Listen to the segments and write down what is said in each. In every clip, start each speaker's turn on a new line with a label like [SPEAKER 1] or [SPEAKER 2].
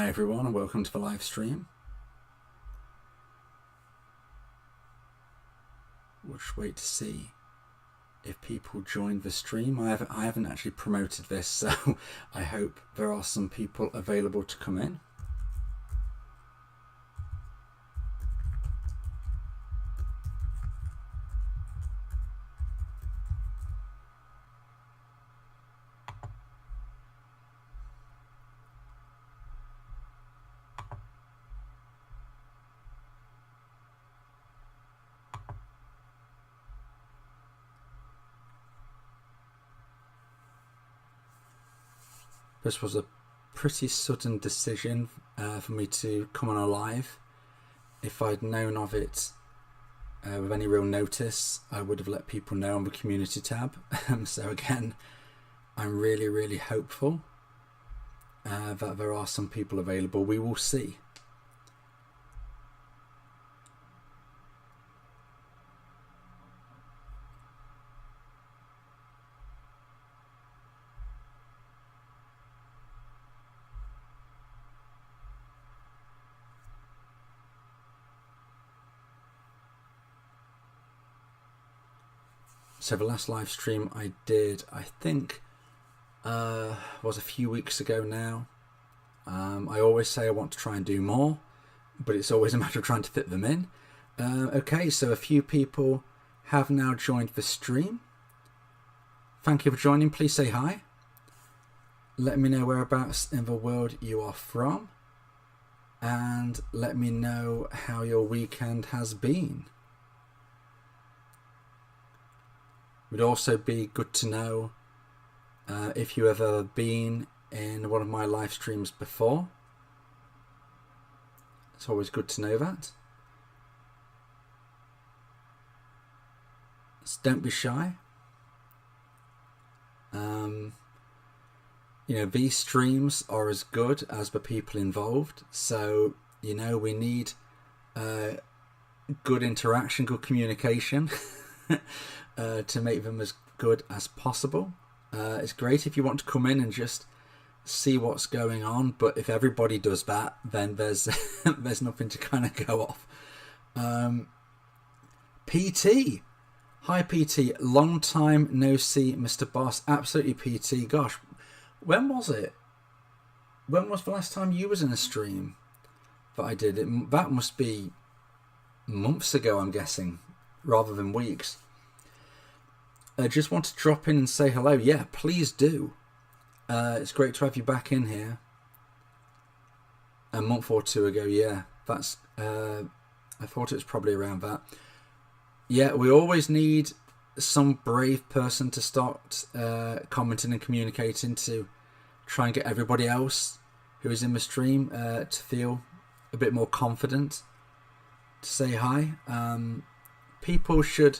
[SPEAKER 1] everyone, and welcome to the live stream. We'll just wait to see if people join the stream. I haven't actually promoted this, so I hope there are some people available to come in. This was a pretty sudden decision for me to come on a live. If I'd known of it with any real notice, I would have let people know on the community tab. So again, I'm really hopeful that there are some people available. We will see. So the last live stream I did, I think, was a few weeks ago now. I always say I want to try and do more, but it's always a matter of trying to fit them in. Okay, so a few people have now joined the stream. Thank you for joining. Please say hi. Let me know whereabouts in the world you are from, and let me know how your weekend has been. Would also be good to know if you have ever been in one of my live streams before. It's always good to know that. So don't be shy. These streams are as good as the people involved. So, we need good interaction, good communication. To make them as good as possible. It's great if you want to come in and just see what's going on, but if everybody does that, then there's there's nothing to kind of go off. PT, hi PT, long time no see, Mr. Boss. Absolutely PT. Gosh, when was it? When was the last time you was in a stream that I did? That must be months ago, I'm guessing, rather than weeks. I just want to drop in and say hello. Yeah, please do. It's great to have you back in here. A month or two ago, yeah. That's. I thought it was probably around that. Yeah, we always need some brave person to start commenting and communicating to try and get everybody else who is in the stream to feel a bit more confident to say hi. People should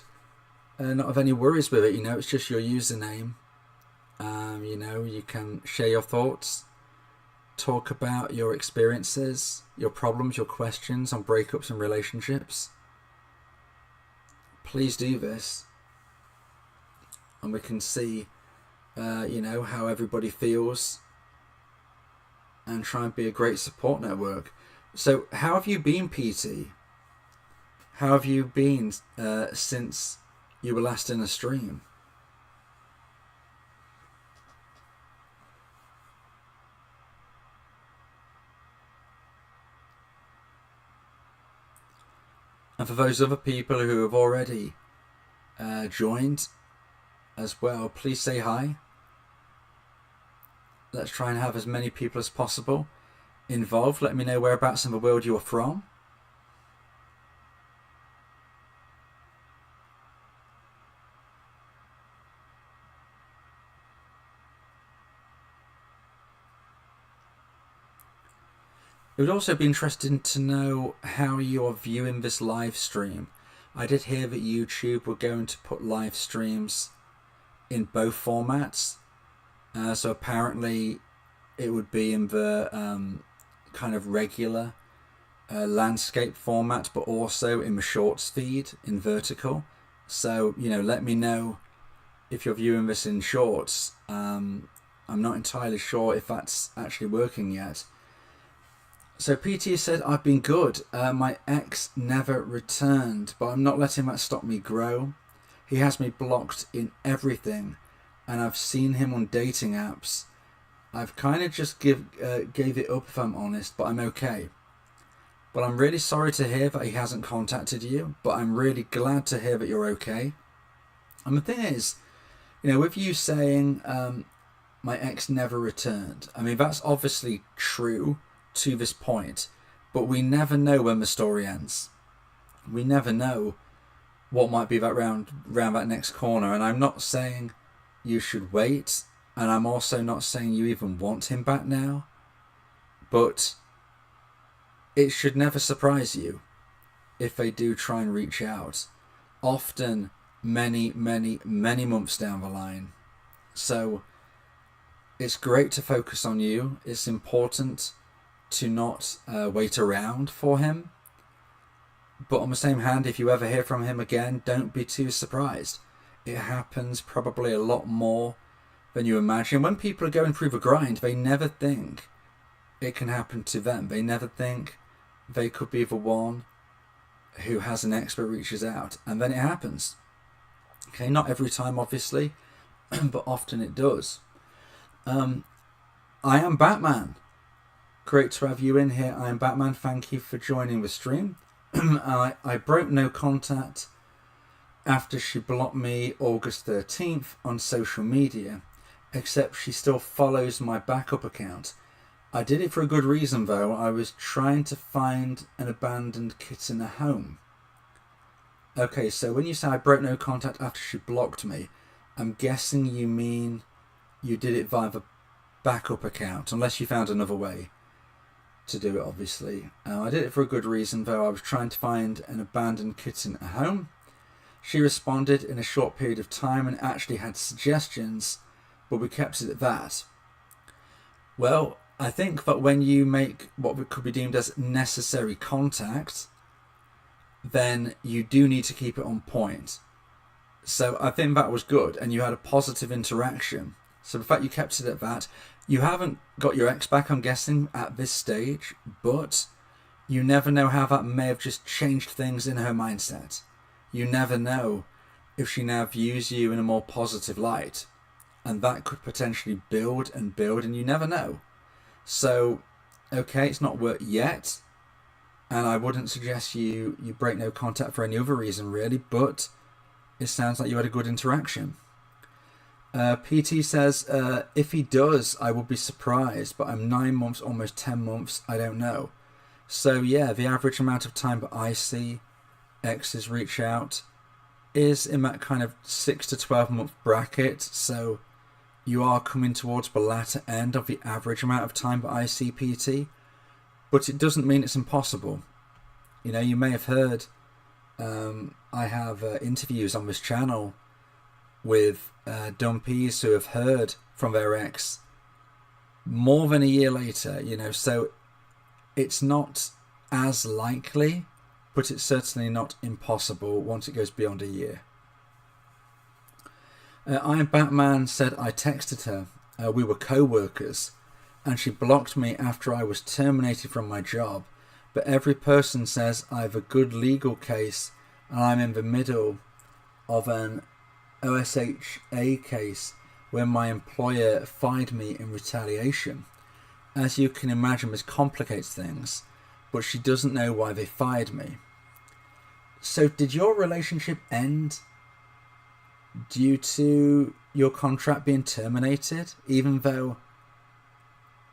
[SPEAKER 1] not have any worries with it, it's just your username. You can share your thoughts, talk about your experiences, your problems, your questions on breakups and relationships. Please do this, and we can see how everybody feels and try and be a great support network. So how have you been, PT? How have you been since you were last in a stream? And for those other people who have already joined as well, please say hi. Let's try and have as many people as possible involved. Let me know whereabouts in the world you're from. It would also be interesting to know how you're viewing this live stream. I did hear that YouTube were going to put live streams in both formats. So apparently it would be in the kind of regular landscape format, but also in the shorts feed in vertical. So, let me know if you're viewing this in shorts. I'm not entirely sure if that's actually working yet. So PT said, I've been good. My ex never returned, but I'm not letting that stop me grow. He has me blocked in everything, and I've seen him on dating apps. I've kind of just gave it up, if I'm honest, but I'm okay. But I'm really sorry to hear that he hasn't contacted you, but I'm really glad to hear that you're okay. And the thing is, with you saying my ex never returned, I mean, that's obviously true to this point, but we never know when the story ends. We never know what might be that round that next corner, and I'm not saying you should wait, and I'm also not saying you even want him back now, but it should never surprise you if they do try and reach out, often many months down the line. So it's great to focus on you. It's important to not wait around for him. But on the same hand, if you ever hear from him again, don't be too surprised. It happens probably a lot more than you imagine. When people are going through the grind, they never think it can happen to them. They never think they could be the one who has an ex that reaches out. And then it happens. Okay, not every time, obviously, but often it does. I am Batman. Great to have you in here. I am Batman. Thank you for joining the stream. I broke no contact after she blocked me August 13th on social media, except she still follows my backup account. I did it for a good reason though. I was trying to find an abandoned kitten a home. Okay, so when you say I broke no contact after she blocked me, I'm guessing you mean you did it via the backup account, unless you found another way to do it, obviously. I did it for a good reason though. I was trying to find an abandoned kitten a home. She responded in a short period of time and actually had suggestions, but we kept it at that. Well, I think that when you make what could be deemed as necessary contact, then you do need to keep it on point. So I think that was good, and you had a positive interaction. So the fact you kept it at that, you haven't got your ex back, I'm guessing, at this stage, but you never know how that may have just changed things in her mindset. You never know if she now views you in a more positive light, and that could potentially build, and you never know. So, okay, it's not worked yet, and I wouldn't suggest you break no contact for any other reason, really, but it sounds like you had a good interaction. PT says, if he does, I will be surprised, but I'm 9 months, almost 10 months, I don't know. So yeah, the average amount of time that I see exes reach out is in that kind of 6 to 12 month bracket, so you are coming towards the latter end of the average amount of time that I see PT, but it doesn't mean it's impossible. You may have heard, I have interviews on this channel with dumpies who have heard from their ex more than a year later, so it's not as likely, but it's certainly not impossible once it goes beyond a year. I Am Batman said I texted her, we were co-workers, and she blocked me after I was terminated from my job, but every person says I have a good legal case and I'm in the middle of an OSHA case where my employer fired me in retaliation. As you can imagine, this complicates things, but she doesn't know why they fired me. So did your relationship end due to your contract being terminated, even though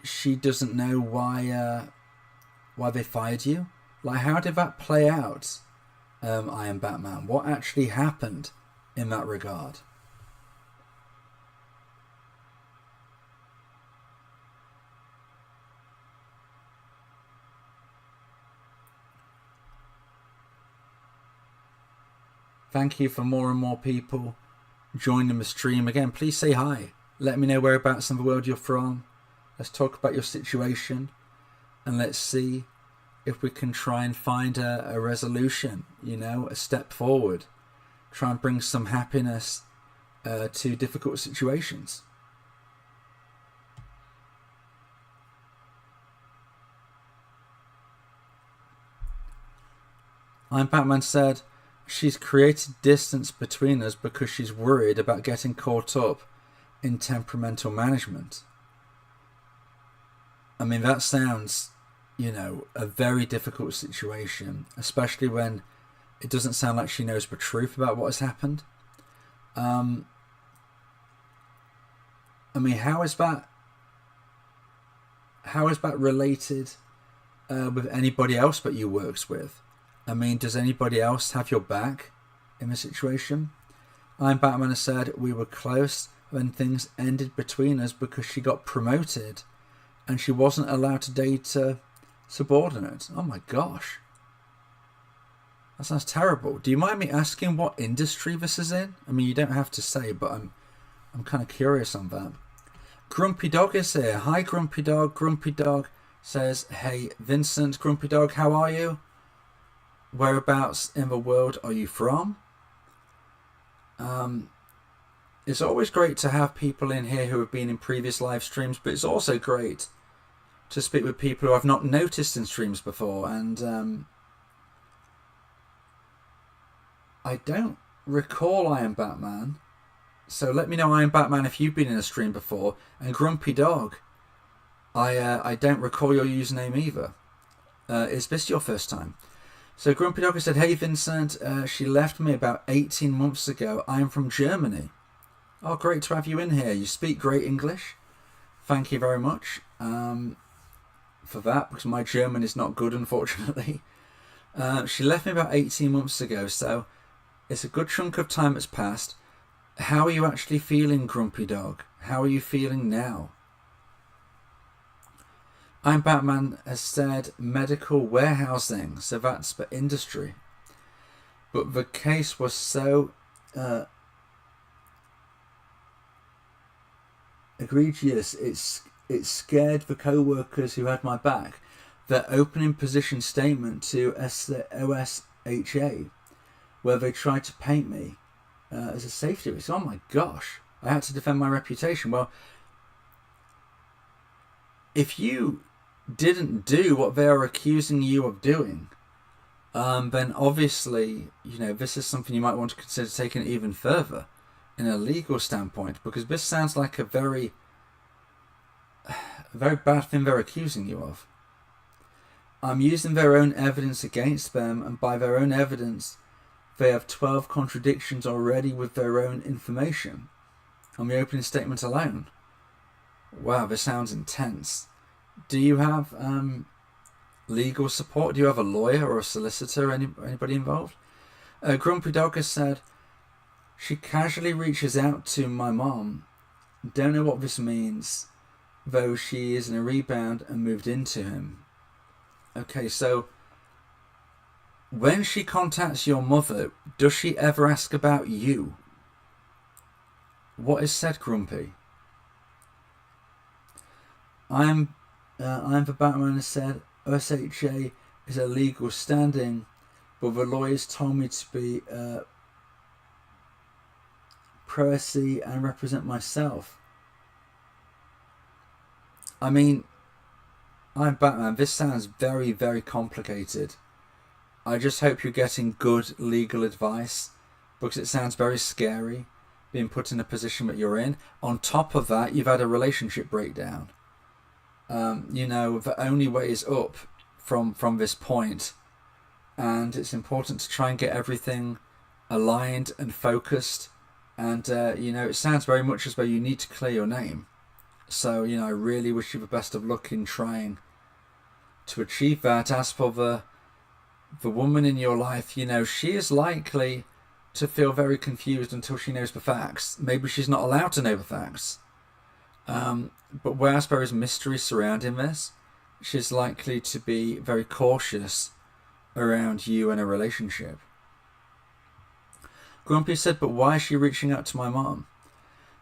[SPEAKER 1] she doesn't know why they fired you? Like, how did that play out? I Am Batman. What actually happened in that regard? Thank you for more and more people joining the stream. Again, please say hi. Let me know whereabouts in the world you're from. Let's talk about your situation, and let's see if we can try and find a resolution, a step forward. Try and bring some happiness to difficult situations. I'm Batman said, she's created distance between us because she's worried about getting caught up in temperamental management. I mean, that sounds, a very difficult situation, especially when it doesn't sound like she knows the truth about what has happened. I mean, how is that related with anybody else that you works with? I mean, does anybody else have your back in the situation? I'm Batman has said, we were close when things ended between us because she got promoted and she wasn't allowed to date a subordinate. Oh my gosh. That sounds terrible. Do you mind me asking what industry this is in? I mean, you don't have to say, but I'm kind of curious on that. Grumpy Dog is here. Hi, Grumpy Dog. Grumpy Dog says, hey, Vincent, Grumpy Dog, how are you? Whereabouts in the world are you from? It's always great to have people in here who have been in previous live streams, but it's also great to speak with people who I've not noticed in streams before. And I don't recall I Am Batman. So let me know, I Am Batman, if you've been in a stream before. And Grumpy Dog, I don't recall your username either. Is this your first time? So Grumpy Dog said, hey Vincent, she left me about 18 months ago. I'm from Germany. Oh, great to have you in here. You speak great English. Thank you very much for that, because my German is not good, unfortunately. She left me about 18 months ago, so it's a good chunk of time that's passed. How are you actually feeling, Grumpy Dog? How are you feeling now? I'm Batman has said medical warehousing, so that's the industry. But the case was so egregious, it scared the co-workers who had my back. Their opening position statement to OSHA, where they tried to paint me as a safety risk. Oh my gosh, I had to defend my reputation. Well, if you didn't do what they are accusing you of doing, then obviously, this is something you might want to consider taking it even further in a legal standpoint, because this sounds like a very bad thing they're accusing you of. I'm using their own evidence against them, and by their own evidence, they have 12 contradictions already with their own information on the opening statement alone. Wow, this sounds intense. Do you have legal support? Do you have a lawyer or a solicitor? Anybody involved? Grumpy Dog has said, she casually reaches out to my mom. Don't know what this means, though she is in a rebound and moved into him. Okay, so when she contacts your mother, does she ever ask about you? What is said, Grumpy? I'm the Batman has said OSHA is a legal standing, but the lawyers told me to be pro-SC and represent myself. I mean, I'm Batman. This sounds very, very complicated. I just hope you're getting good legal advice, because it sounds very scary being put in a position that you're in. On top of that, you've had a relationship breakdown. The only way is up from this point, and it's important to try and get everything aligned and focused. And it sounds very much as though you need to clear your name. So I really wish you the best of luck in trying to achieve that. As for the woman in your life, she is likely to feel very confused until she knows the facts. Maybe she's not allowed to know the facts. But whereas there is mystery surrounding this, she's likely to be very cautious around you and a relationship. Grumpy said, but why is she reaching out to my mom?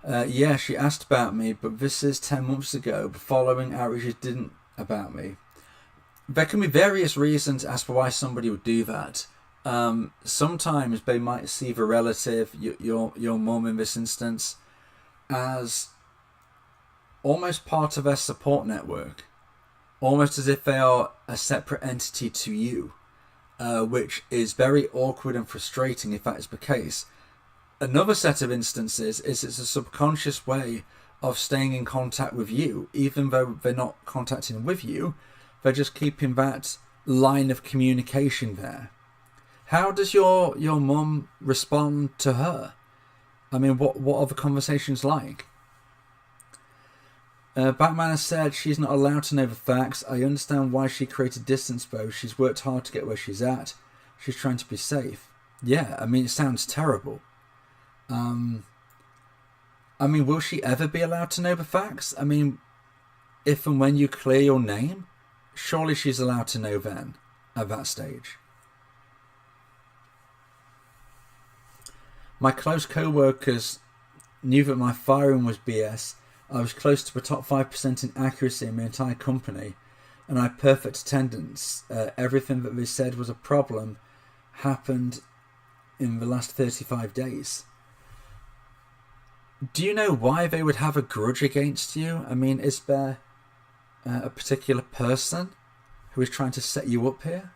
[SPEAKER 1] Yeah, she asked about me, but this is 10 months ago. The following outreaches didn't about me. There can be various reasons as for why somebody would do that. Sometimes they might see the relative, your mom in this instance, as almost part of their support network, almost as if they are a separate entity to you. which is very awkward and frustrating if that is the case. Another set of instances is it's a subconscious way of staying in contact with you, even though they're not contacting with you, they're just keeping that line of communication there. How does your mum respond to her? I mean, what are the conversations like? Batman has said she's not allowed to know the facts. I understand why she created distance though. She's worked hard to get where she's at. She's trying to be safe. Yeah, I mean, it sounds terrible. I mean, will she ever be allowed to know the facts? I mean, if and when you clear your name, surely she's allowed to know then, at that stage. My close co-workers knew that my firing was BS. I was close to the top 5% in accuracy in my entire company, and I had perfect attendance. Everything that they said was a problem happened in the last 35 days. Do you know why they would have a grudge against you? I mean, is there a particular person who is trying to set you up here?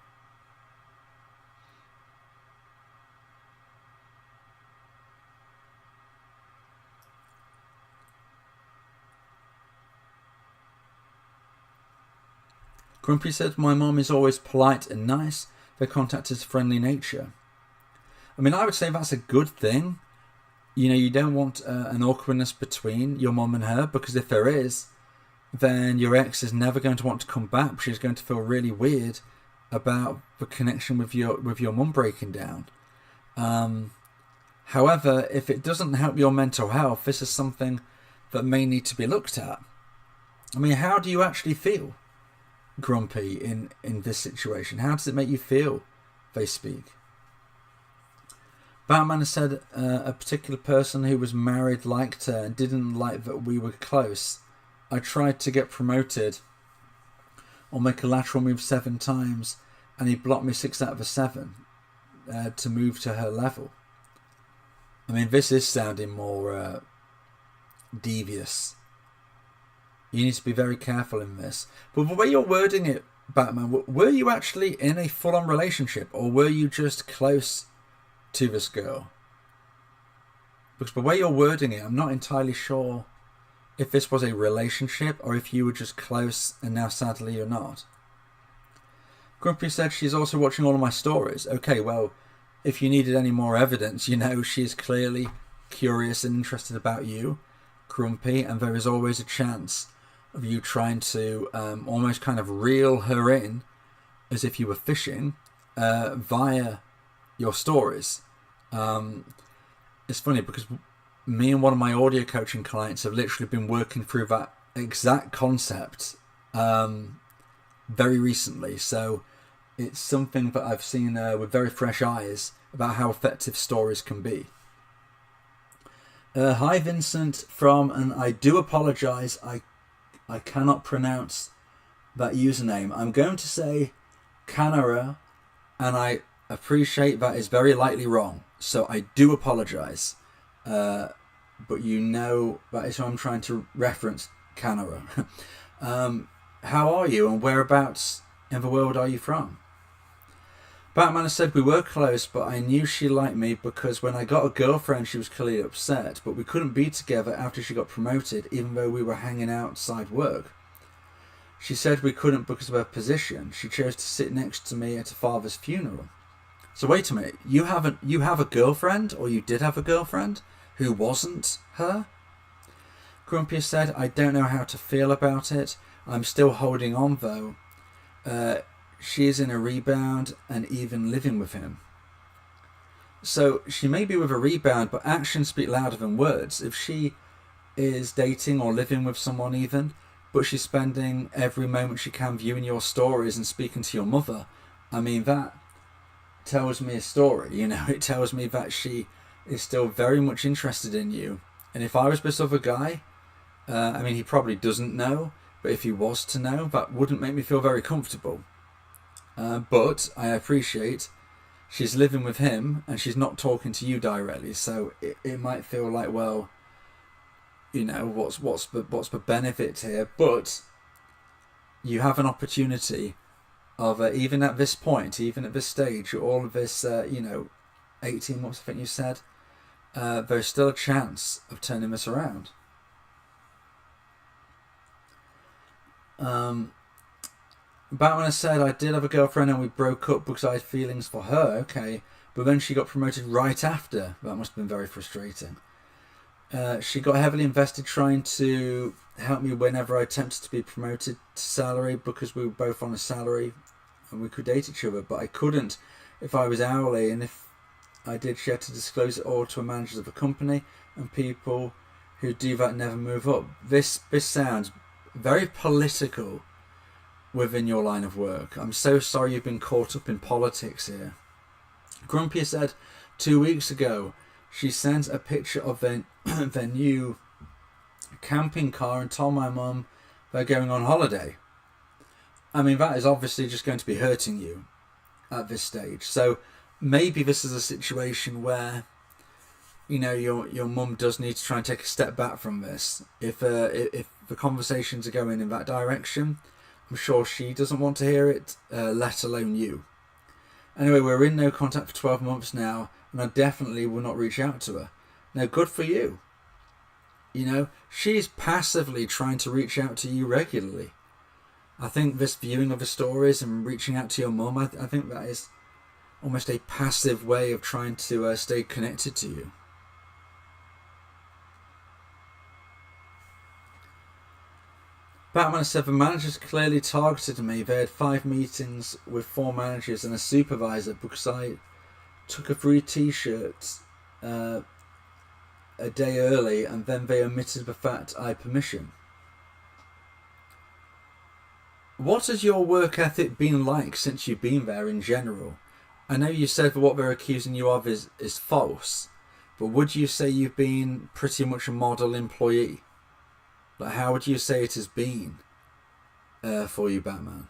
[SPEAKER 1] Grumpy said, my mom is always polite and nice. Their contact is friendly nature. I mean, I would say that's a good thing. You know, you don't want an awkwardness between your mom and her, because if there is, then your ex is never going to want to come back. She's going to feel really weird about the connection with your mum breaking down. However, if it doesn't help your mental health, this is something that may need to be looked at. I mean, how do you actually feel, Grumpy, in this situation? How does it make you feel, they speak? Batman has said a particular person who was married liked her and didn't like that we were close. I tried to get promoted or make a lateral move 7 times, and he blocked me 6 out of the 7 to move to her level. I mean, this is sounding more devious. You need to be very careful in this. But the way you're wording it, Batman, were you actually in a full-on relationship, or were you just close to this girl? Because the way you're wording it, I'm not entirely sure if this was a relationship or if you were just close and now sadly you're not. Grumpy said she's also watching all of my stories. Okay, well, if you needed any more evidence, you know she's clearly curious and interested about you, Grumpy, and there is always a chance of you trying to almost kind of reel her in as if you were fishing via your stories. It's funny because me and one of my audio coaching clients have literally been working through that exact concept very recently. So it's something that I've seen with very fresh eyes about how effective stories can be. Hi Vincent from, and I do apologise, I cannot pronounce that username. I'm going to say Canara, and I appreciate that is very likely wrong, so I do apologise. But you know that is who I'm trying to reference, Canara. How are you, and whereabouts in the world are you from? Batman has said we were close, but I knew she liked me because when I got a girlfriend she was clearly upset, but we couldn't be together after she got promoted even though we were hanging outside work. She said we couldn't because of her position. She chose to sit next to me at her father's funeral. So wait a minute, you have a girlfriend, or you did have a girlfriend who wasn't her? Grumpy said, I don't know how to feel about it. I'm still holding on though. She is in a rebound and even living with him. So she may be with a rebound, but actions speak louder than words. If she is dating or living with someone even, but she's spending every moment she can viewing your stories and speaking to your mother, I mean, that tells me a story. You know, it tells me that she is still very much interested in you. And if I was this other guy, I mean, he probably doesn't know, but if he was to know, that wouldn't make me feel very comfortable. But I appreciate she's living with him and she's not talking to you directly, so it might feel like, well, you know, what's the benefit here? But you have an opportunity of even at this point, even at this stage, all of this, 18 months, I think you said, there's still a chance of turning this around. Batman said, I did have a girlfriend and we broke up because I had feelings for her. Okay, but then she got promoted right after. That must have been very frustrating. She got heavily invested trying to help me whenever I attempted to be promoted to salary because we were both on a salary and we could date each other, but I couldn't if I was hourly, and if I did, she had to disclose it all to a manager of the company, and people who do that never move up. This sounds very political within your line of work. I'm so sorry you've been caught up in politics here. Grumpy said 2 weeks ago she sent a picture of their new camping car and told my mum they're going on holiday. I mean, that is obviously just going to be hurting you at this stage. So maybe this is a situation where, your mum does need to try and take a step back from this. If the conversations are going in that direction, I'm sure she doesn't want to hear it, let alone you. Anyway, we're in no contact for 12 months now, and I definitely will not reach out to her. Now, good for you. She's passively trying to reach out to you regularly. I think this viewing of the stories and reaching out to your mum, I think that is almost a passive way of trying to stay connected to you. Batman said, the managers clearly targeted me. They had 5 meetings with 4 managers and a supervisor because I took a free t-shirt a day early, and then they omitted the fact I had permission. What has your work ethic been like since you've been there in general? I know you said that what they're accusing you of is false, but would you say you've been pretty much a model employee? Like, how would you say it has been for you, Batman?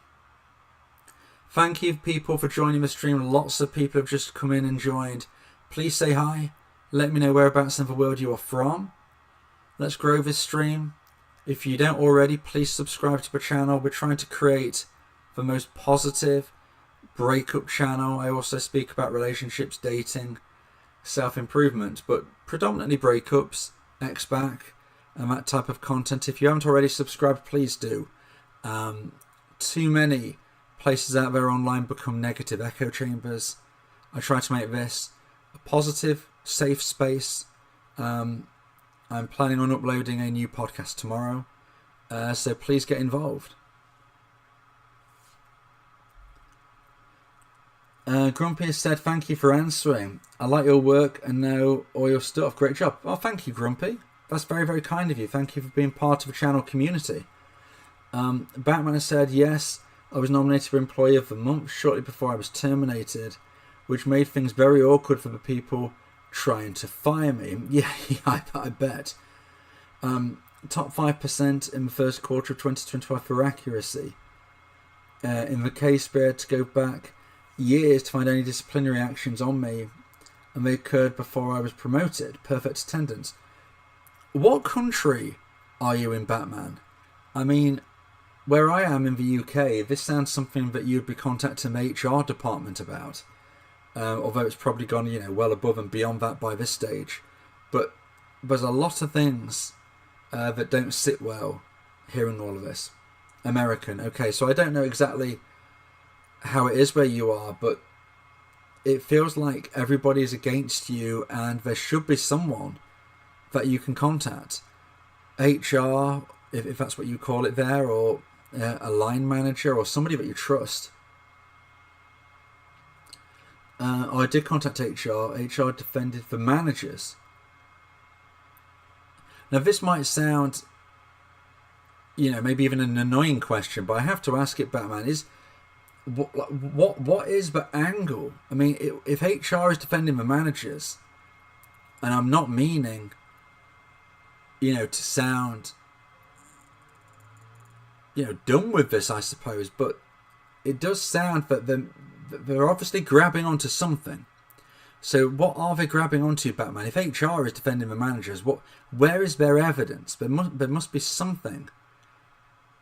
[SPEAKER 1] Thank you, people, for joining the stream. Lots of people have just come in and joined. Please say hi. Let me know whereabouts in the world you are from. Let's grow this stream. If you don't already, please subscribe to the channel. We're trying to create the most positive breakup channel. I also speak about relationships, dating, self-improvement, but predominantly breakups, ex-back, and that type of content. If you haven't already subscribed, please do. Too many places out there online become negative echo chambers. I try to make this a positive, safe space. I'm planning on uploading a new podcast tomorrow, so please get involved. Grumpy has said, thank you for answering. I like your work and know all your stuff. Great job. Oh, thank you, Grumpy. That's very, very kind of you. Thank you for being part of the channel community. Batman has said, yes, I was nominated for Employee of the Month shortly before I was terminated, which made things very awkward for the people trying to fire me. Yeah, I bet. Top 5% in the first quarter of 2025 for accuracy. In the case, they had to go back years to find any disciplinary actions on me, and they occurred before I was promoted. Perfect attendance. What country are you in, Batman? I mean, where I am in the UK, this sounds something that you'd be contacting the HR department about. Although it's probably gone, well above and beyond that by this stage. But there's a lot of things that don't sit well hearing all of this. American. Okay, so I don't know exactly how it is where you are, but it feels like everybody is against you and there should be someone that you can contact. HR, if that's what you call it there, or a line manager or somebody that you trust. I did contact HR. HR defended the managers. Now, this might sound, maybe even an annoying question, but I have to ask it, Batman. What is the angle? I mean, if HR is defending the managers, and I'm not meaning, to sound, done with this, I suppose, but it does sound that they're obviously grabbing onto something. So what are they grabbing onto, Batman? If HR is defending the managers, where is their evidence? There must be something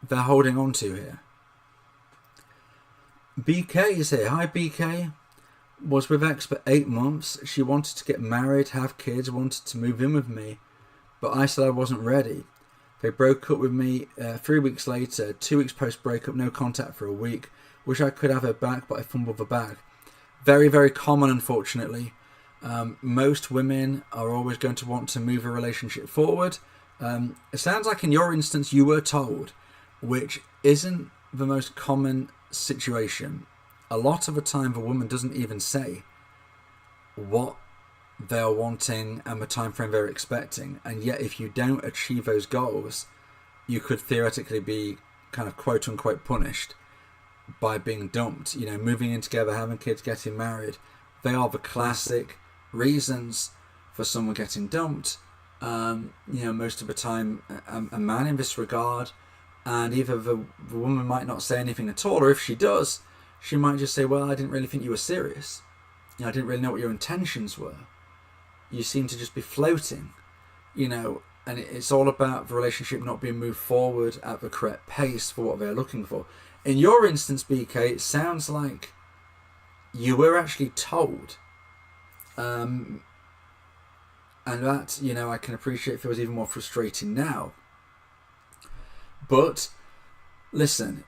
[SPEAKER 1] they're holding on to here. BK is here. Hi, BK. Was with ex for 8 months. She wanted to get married, have kids, wanted to move in with me, but I said I wasn't ready. They broke up with me 3 weeks later. 2 weeks post breakup, no contact for a week. Wish I could have her back, but I fumbled the bag. Very, very common, unfortunately. Most women are always going to want to move a relationship forward. It sounds like in your instance you were told, which isn't the most common situation. A lot of the time the woman doesn't even say what they're wanting and the time frame they're expecting, and yet if you don't achieve those goals, you could theoretically be kind of quote unquote punished by being dumped. You know, moving in together, having kids, getting married, they are the classic reasons for someone getting dumped. Most of the time a man in this regard, and either the woman might not say anything at all, or if she does, she might just say, well, I didn't really think you were serious. I didn't really know what your intentions were. You seem to just be floating, and it's all about the relationship not being moved forward at the correct pace for what they're looking for. In your instance, BK, it sounds like you were actually told. And that, I can appreciate feels even more frustrating now. But, listen,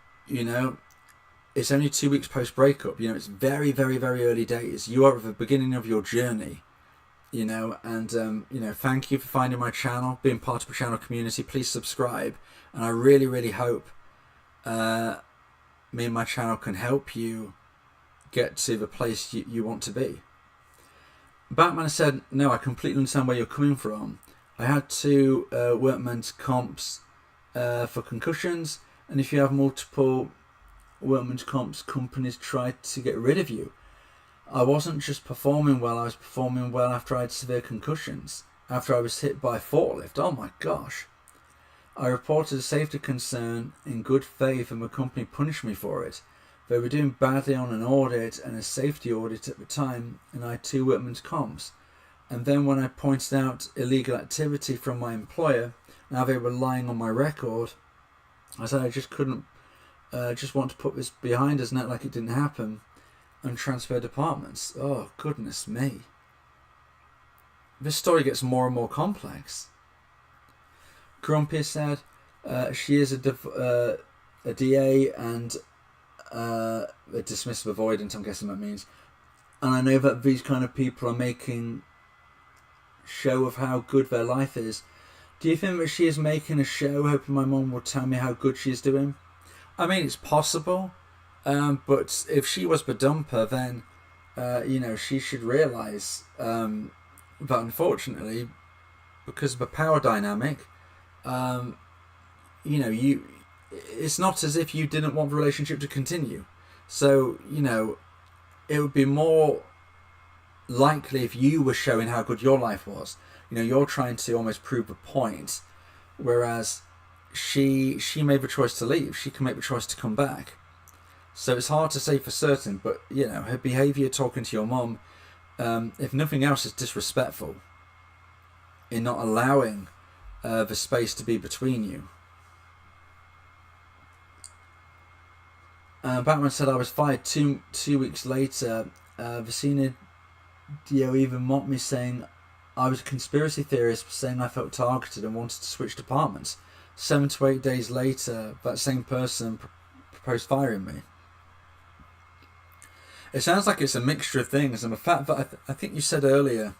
[SPEAKER 1] it's only 2 weeks post breakup. It's very, very, very early days. You are at the beginning of your journey, and thank you for finding my channel, being part of the channel community. Please subscribe, and I really, really hope me and my channel can help you get to the place you want to be. Batman said, no, I completely understand where you're coming from. I had 2 workman's comps for concussions, and if you have multiple workman's comps, companies tried to get rid of you. I wasn't just performing well, I was performing well after I had severe concussions, after I was hit by a forklift. Oh my gosh. I reported a safety concern in good faith, and the company punished me for it. They were doing badly on an audit and a safety audit at the time, and I had 2 workman's comps. And then when I pointed out illegal activity from my employer, now they were lying on my record, I said I just couldn't, just want to put this behind us and act like it didn't happen, and transfer departments. Oh, goodness me. This story gets more and more complex. Grumpy said she is a DA and a dismissive avoidant, I'm guessing that means. And I know that these kind of people are making show of how good their life is. Do you think that she is making a show, hoping my mum will tell me how good she is doing? I mean, it's possible, but if she was the dumper, then she should realise that unfortunately, because of the power dynamic, it's not as if you didn't want the relationship to continue. So, it would be more likely if you were showing how good your life was. You're trying to almost prove a point, whereas she made the choice to leave. She can make the choice to come back. So it's hard to say for certain, but, her behaviour talking to your mum, if nothing else, is disrespectful in not allowing the space to be between you. Batman said I was fired 2 weeks later. Vicina Dio even mocked me, saying I was a conspiracy theorist, saying I felt targeted and wanted to switch departments. 7 to 8 days later, that same person proposed firing me. It sounds like it's a mixture of things, and the fact that I think you said earlier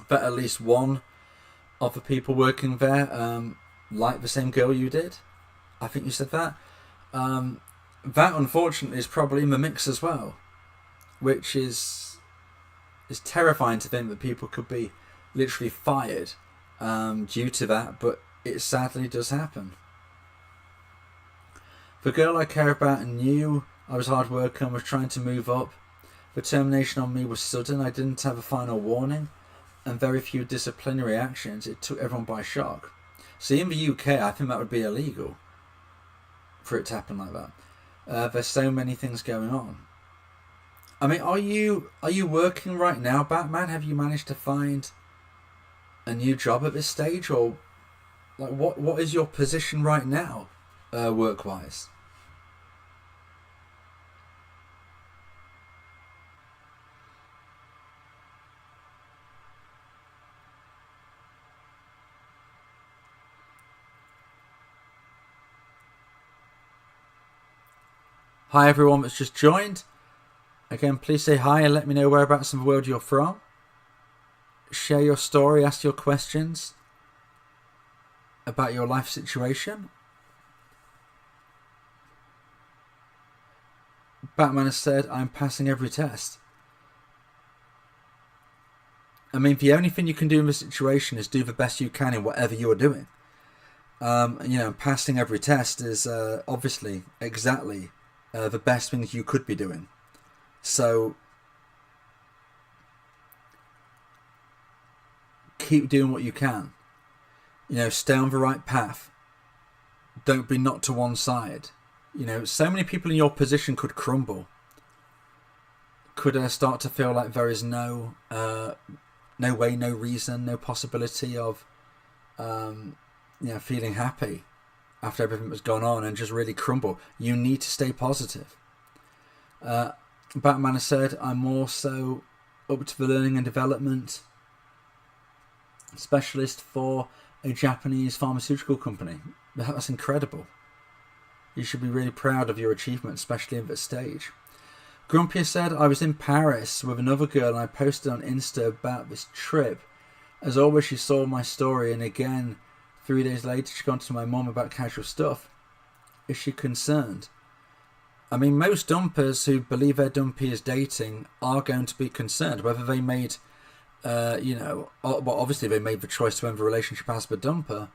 [SPEAKER 1] that at least one of the people working there liked the same girl you did. I think you said that. That unfortunately is probably in the mix as well, which is terrifying to think that people could be literally fired due to that, but it sadly does happen. The girl I care about and knew I was hard working and was trying to move up. The termination on me was sudden. I didn't have a final warning and very few disciplinary actions. It took everyone by shock. See, in the UK, I think that would be illegal for it to happen like that. There's so many things going on. I mean, are you working right now, Batman? Have you managed to find a new job at this stage, or like what is your position right now, work-wise? Hi everyone that's just joined. Again, please say hi and let me know whereabouts in the world you're from. Share your story, ask your questions about your life situation. Batman has said, I'm passing every test. I mean, the only thing you can do in this situation is do the best you can in whatever you're doing. Passing every test is obviously exactly the best things you could be doing. So keep doing what you can. Stay on the right path. Don't be knocked to one side. So many people in your position could crumble. Could start to feel like there is no way, no reason, no possibility of feeling happy after everything that's gone on, and just really crumble. You need to stay positive. Batman has said, I'm also up to the learning and development specialist for a Japanese pharmaceutical company. That's incredible. You should be really proud of your achievement, especially at this stage. Grumpy said, I was in Paris with another girl and I posted on Insta about this trip. As always, she saw my story, and again, 3 days later, she contacted my mum about casual stuff. Is she concerned? I mean, most dumpers who believe their dumpy is dating are going to be concerned, whether they made, obviously they made the choice to end the relationship as the dumper,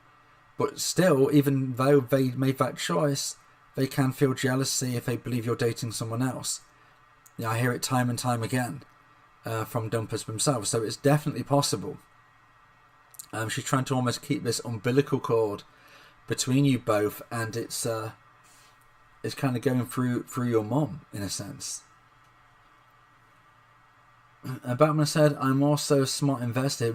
[SPEAKER 1] but still, even though they made that choice, they can feel jealousy if they believe you're dating someone else. I hear it time and time again from dumpers themselves, so it's definitely possible. She's trying to almost keep this umbilical cord between you both, and it's kind of going through your mom in a sense. Batman said, I'm also a smart investor. It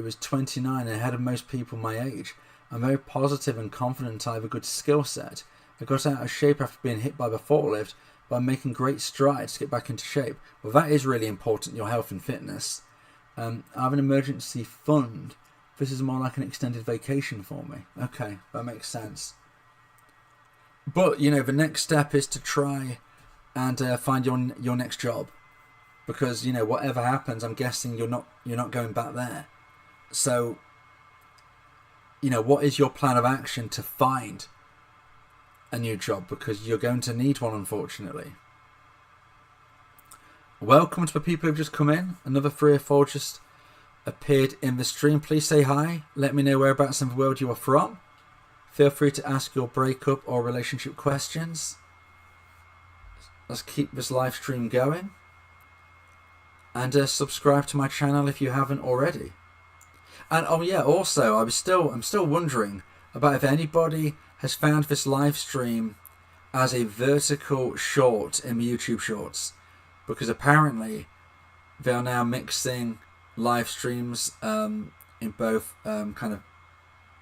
[SPEAKER 1] was 29 and ahead of most people my age. I'm very positive and confident I have a good skill set. I got out of shape after being hit by the forklift, but I'm making great strides to get back into shape. Well, that is really important, your health and fitness. I have an emergency fund. This is more like an extended vacation for me. Okay, that makes sense. But, the next step is to try and find your next job. Because, whatever happens, I'm guessing you're not going back there. So, what is your plan of action to find a new job? Because you're going to need one, unfortunately. Welcome to the people who've just come in. Another 3 or 4 just appeared in the stream. Please say hi. Let me know whereabouts in the world you are from. Feel free to ask your breakup or relationship questions. Let's keep this live stream going. And subscribe to my channel if you haven't already. And also I'm still wondering about if anybody has found this live stream as a vertical short in the YouTube Shorts, because apparently they are now mixing live streams in both kind of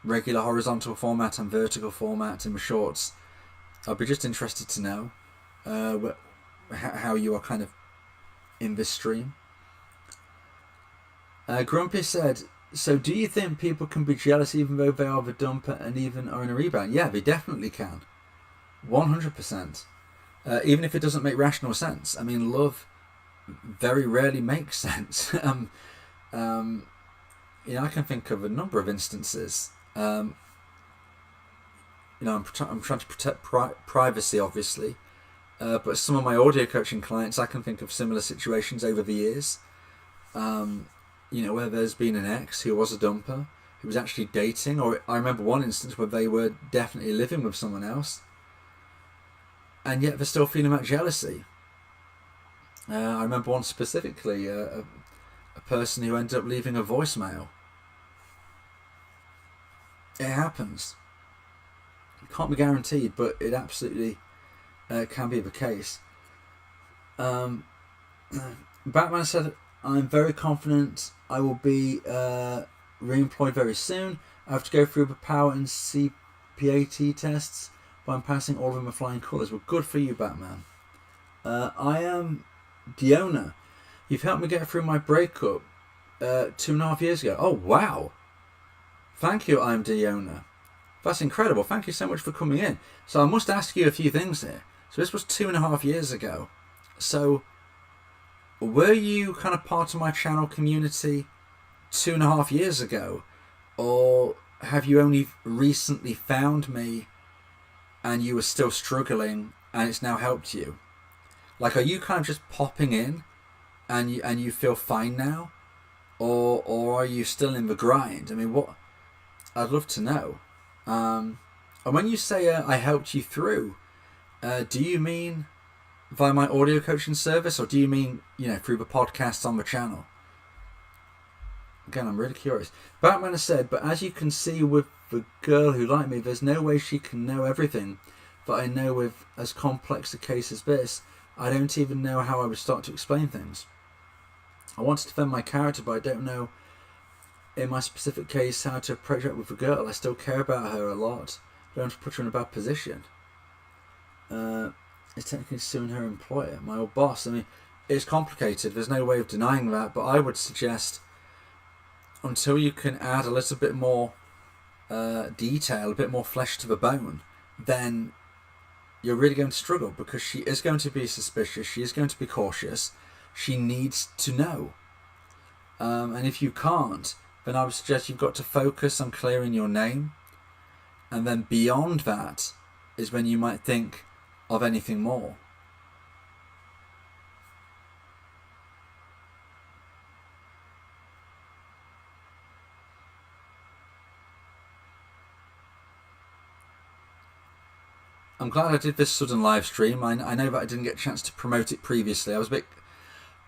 [SPEAKER 1] regular horizontal format and vertical format in the shorts. I'll be just interested to know how you are kind of in this stream. Grumpy said, so do you think people can be jealous even though they are the dumper and even are in a rebound? Yeah, they definitely can. 100%. Even if it doesn't make rational sense. I mean, love very rarely makes sense. I can think of a number of instances. I'm trying to protect privacy, obviously. But some of my audio coaching clients, I can think of similar situations over the years. Where there's been an ex who was a dumper, who was actually dating, or I remember one instance where they were definitely living with someone else, and yet they're still feeling that jealousy. I remember one specifically, a person who ended up leaving a voicemail. It happens. It can't be guaranteed, but it absolutely can be the case. Batman said, I'm very confident I will be re-employed very soon. I have to go through the power and CPAT tests, but I'm passing all of them with flying colours. Well, good for you, Batman. I am Diona. You've helped me get through my breakup 2.5 years ago. Oh, wow. Thank you, I'm Diona. That's incredible. Thank you so much for coming in. So I must ask you a few things here. So this was 2.5 years ago. So were you kind of part of my channel community 2.5 years ago? Or have you only recently found me and you were still struggling and it's now helped you? Like, are you kind of just popping in and you feel fine now? Or are you still in the grind? I mean, what? I'd love to know. And when you say I helped you through, do you mean via my audio coaching service, or do you mean, through the podcasts on the channel? Again, I'm really curious. Batman has said, but as you can see with the girl who liked me, there's no way she can know everything that I know. With as complex a case as this, I don't even know how I would start to explain things. I want to defend my character, but I don't know, in my specific case, how to approach it with the girl. I still care about her a lot. I don't want to put her in a bad position. It's technically suing her employer, my old boss. I mean, it's complicated. There's no way of denying that, but I would suggest, until you can add a little bit more detail, a bit more flesh to the bone, then you're really going to struggle, because she is going to be suspicious. She is going to be cautious. She needs to know. And if you can't, then I would suggest you've got to focus on clearing your name. And then beyond that is when you might think of anything more. I'm glad I did this sudden live stream. I know that I didn't get a chance to promote it previously. I was a bit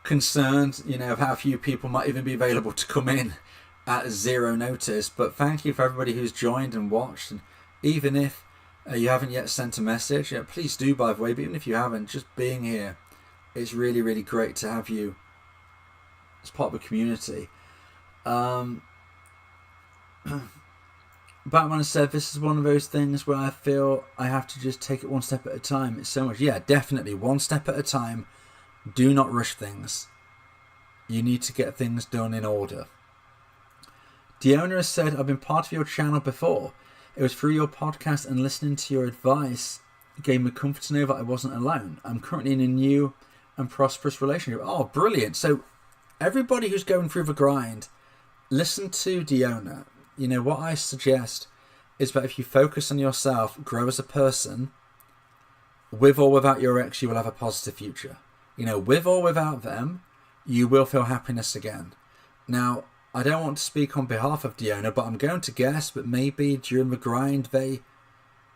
[SPEAKER 1] concerned, of how few people might even be available to come in at zero notice. But thank you for everybody who's joined and watched. And even if you haven't yet sent a message, please do, by the way. But even if you haven't, just being here, it's really, really great to have you as part of the community. Batman said, this is one of those things where I feel I have to just take it one step at a time. It's so much. Yeah, definitely. One step at a time. Do not rush things. You need to get things done in order. Diona has said, I've been part of your channel before. It was through your podcast and listening to your advice. It gave me comfort to know that I wasn't alone. I'm currently in a new and prosperous relationship. Oh, brilliant. So everybody who's going through the grind, listen to Diona. What I suggest is that if you focus on yourself, grow as a person, with or without your ex, you will have a positive future. With or without them, you will feel happiness again. Now, I don't want to speak on behalf of Diona, but I'm going to guess that maybe during the grind they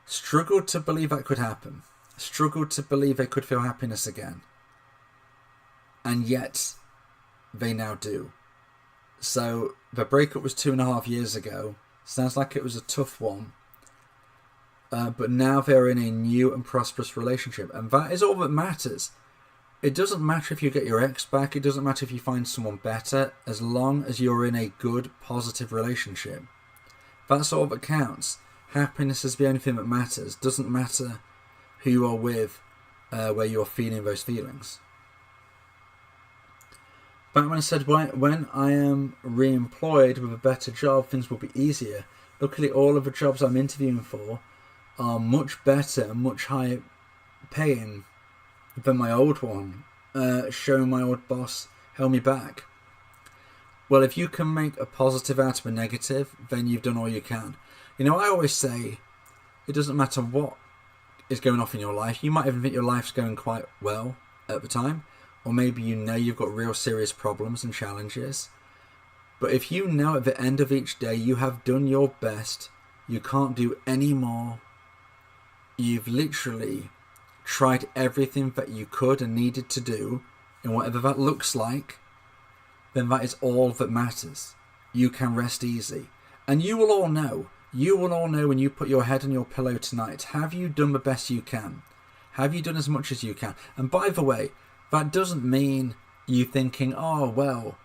[SPEAKER 1] struggled to believe that could happen. Struggled to believe they could feel happiness again. And yet, they now do. So, the breakup was 2.5 years ago. Sounds like it was a tough one. But now they're in a new and prosperous relationship. And that is all that matters. It doesn't matter if you get your ex back. It doesn't matter if you find someone better. As long as you're in a good, positive relationship. That's all that counts. Happiness is the only thing that matters. Doesn't matter who you are with, where you're feeling those feelings. Batman said, when I am re-employed with a better job, things will be easier. Luckily, all of the jobs I'm interviewing for are much better and much higher paying than my old one, showing my old boss held me back. Well, if you can make a positive out of a negative, then you've done all you can. I always say, it doesn't matter what is going off in your life. You might even think your life's going quite well at the time, or maybe you've got real serious problems and challenges. But if you know at the end of each day you have done your best, you can't do any more, you've literally tried everything that you could and needed to do, and whatever that looks like, then that is all that matters. You can rest easy. And you will all know when you put your head on your pillow tonight, have you done the best you can? Have you done as much as you can? And by the way, that doesn't mean you thinking, oh, well,